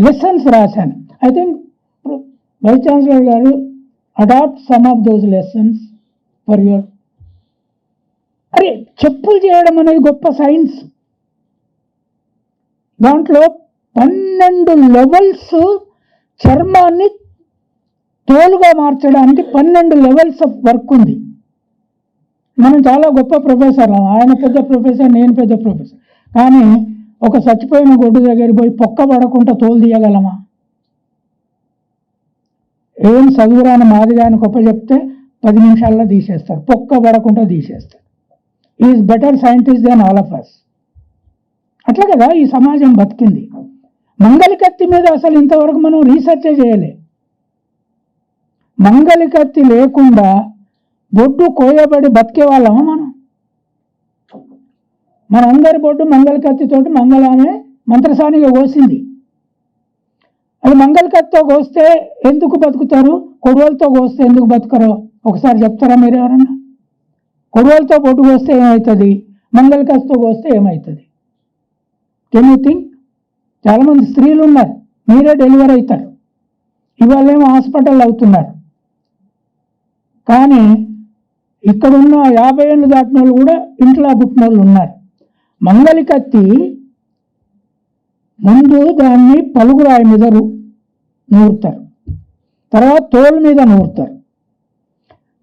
Lessons రాశాను. I think vice chancellor గారు adopt some of those lessons for your. అరే చెప్పులు చేయడం అనేది గొప్ప సైన్స్. దాంట్లో 12 లెవెల్స్ చర్మాన్ని తోలుగా మార్చడానికి 12 లెవెల్స్ ఆఫ్ వర్క్ ఉంది. మనం చాలా గొప్ప ప్రొఫెసర్, ఆయన పెద్ద ప్రొఫెసర్, నేను పెద్ద ప్రొఫెసర్, కానీ ఒక చచ్చిపోయిన గొడ్డు దగ్గర పోయి పొక్క పడకుండా తోలు తీయగలమా? ఏం చదువురాని మాదిగాని గొప్ప చెప్తే 10 నిమిషాల్లో తీసేస్తారు, పొక్క పడకుండా తీసేస్తారు. Is better scientist than all of us. అట్లా కదా ఈ సమాజం బతికింది. మంగళకత్తి మీద అసలు ఇంతవరకు మనం రీసెర్చే చేయలే. మంగళకత్తి లేకుండా బొడ్డు కోయబడి బతికే వాళ్ళమా మనం? మనందరి బొడ్డు మంగళకత్తితోటి మంగళామే మంత్రసానిగా కోసింది. అది మంగళకత్తితో కోస్తే ఎందుకు బతుకుతారు, కొడవలతో కోస్తే ఎందుకు బతుకరో ఒకసారి చెప్తారా మీరు ఎవరన్నా? కొడవలతో బొడ్డు కోస్తే ఏమవుతుంది, మంగళకత్తితో కోస్తే ఏమవుతుంది? Can you think? చాలామంది స్త్రీలు ఉన్నారు, మీరే డెలివరీ అవుతారు, ఇవాళేమో హాస్పిటల్ అవుతున్నారు. కానీ ఇక్కడున్న 50 ఏళ్ళు దాటిన వాళ్ళు కూడా ఇంట్లో పుట్టిన వాళ్ళు ఉన్నారు. మంగళకత్తి ముందు దాన్ని పలుగురాయి మీద నూరుతారు, తర్వాత తోలు మీద నూరుతారు.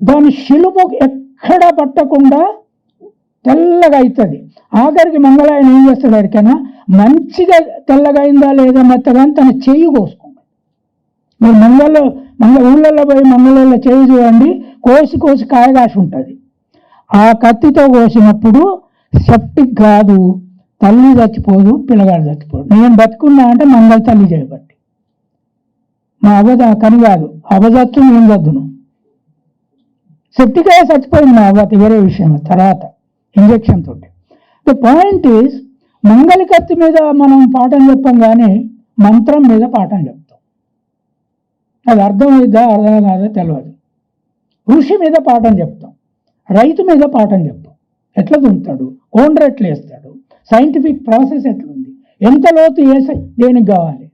దాని శిలుపు ఎక్కడా పట్టకుండా తెల్లగా అవుతుంది. ఆఖరికి మంగళాయన ఏం చేస్తాడు, ఎక్కడికైనా మంచిగా తెల్లగా అయిందా లేదా మెత్తగా తన చెయ్యి కోసుకుంటాడు. మీరు ఊళ్ళల్లో పోయి మంగళూరులో చేయి చూడండి, కోసి కోసి కాయగాసి ఉంటుంది. ఆ కత్తితో కోసినప్పుడు సెప్టిక్ కాదు, తల్లి చచ్చిపోదు, పిల్లగాడు చచ్చిపోదు. నేను బతుకున్నా అంటే మంగళ తల్లి చేయబట్టి, మా కని కాదు, అవ్వదచ్చు నేను చదువును. సెప్టిక్ అయ్యే చచ్చిపోయింది మా అవ్వతి, వేరే విషయం. తర్వాత ఇంజక్షన్ తోటి. ద పాయింట్ ఈజ్, మంగళకత్తి మీద మనం పాఠం చెప్పాం కానీ మంత్రం మీద పాఠం చెప్తాం. అది అర్థమైద్దా అర్థం కాదో తెలియదు. ఋషి మీద పాఠం చెప్తాం, రైతు మీద పాఠం చెప్తాం. ఎట్లా దుంతాడు, కోండ్ర ఎట్లా వేస్తాడు, సైంటిఫిక్ ప్రాసెస్ ఎట్లుంది, ఎంత లోతు వేసే దేనికి కావాలి,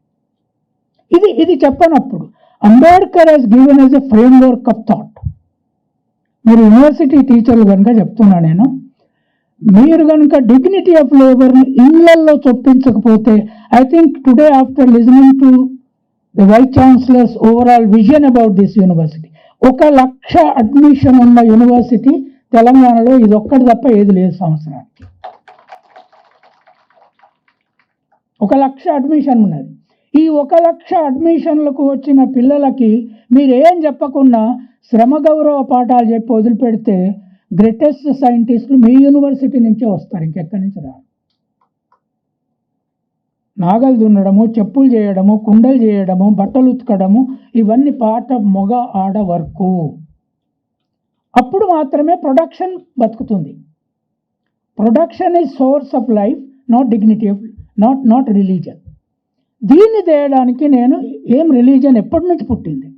ఇది చెప్పనప్పుడు Ambedkar he's given as a framework of thought. మీరు యూనివర్సిటీ టీచర్లు కనుక చెప్తున్నా నేను, మీరు కనుక డిగ్నిటీ ఆఫ్ లేబర్ని ఇళ్లల్లో చొప్పించకపోతే, I think today after listening to the vice chancellor's overall vision about this university, 1,00,000 admission ఉన్న యూనివర్సిటీ తెలంగాణలో ఇది ఒక్కటి తప్ప ఏది లేదు. సంవత్సరానికి 1,00,000 అడ్మిషన్ ఉన్నది. ఈ 1,00,000 అడ్మిషన్లకు వచ్చిన పిల్లలకి మీరేం చెప్పకుండా శ్రమ గౌరవ పాఠాలు చెప్పి వదిలిపెడితే గ్రేటెస్ట్ సైంటిస్టులు మీ యూనివర్సిటీ నుంచే వస్తారు, ఇంకెక్కడి నుంచి రారు. నాగలు దున్నడము, చెప్పులు చేయడము, కుండలు చేయడము, బట్టలు ఉతకడము, ఇవన్నీ పాట మొగ ఆడ వర్కు. అప్పుడు మాత్రమే ప్రొడక్షన్ బతుకుతుంది. Production is source of life, not dignity of not religion. దీన్ని తేయడానికి నేను ఏం రిలీజన్ ఎప్పటి నుంచి పుట్టింది?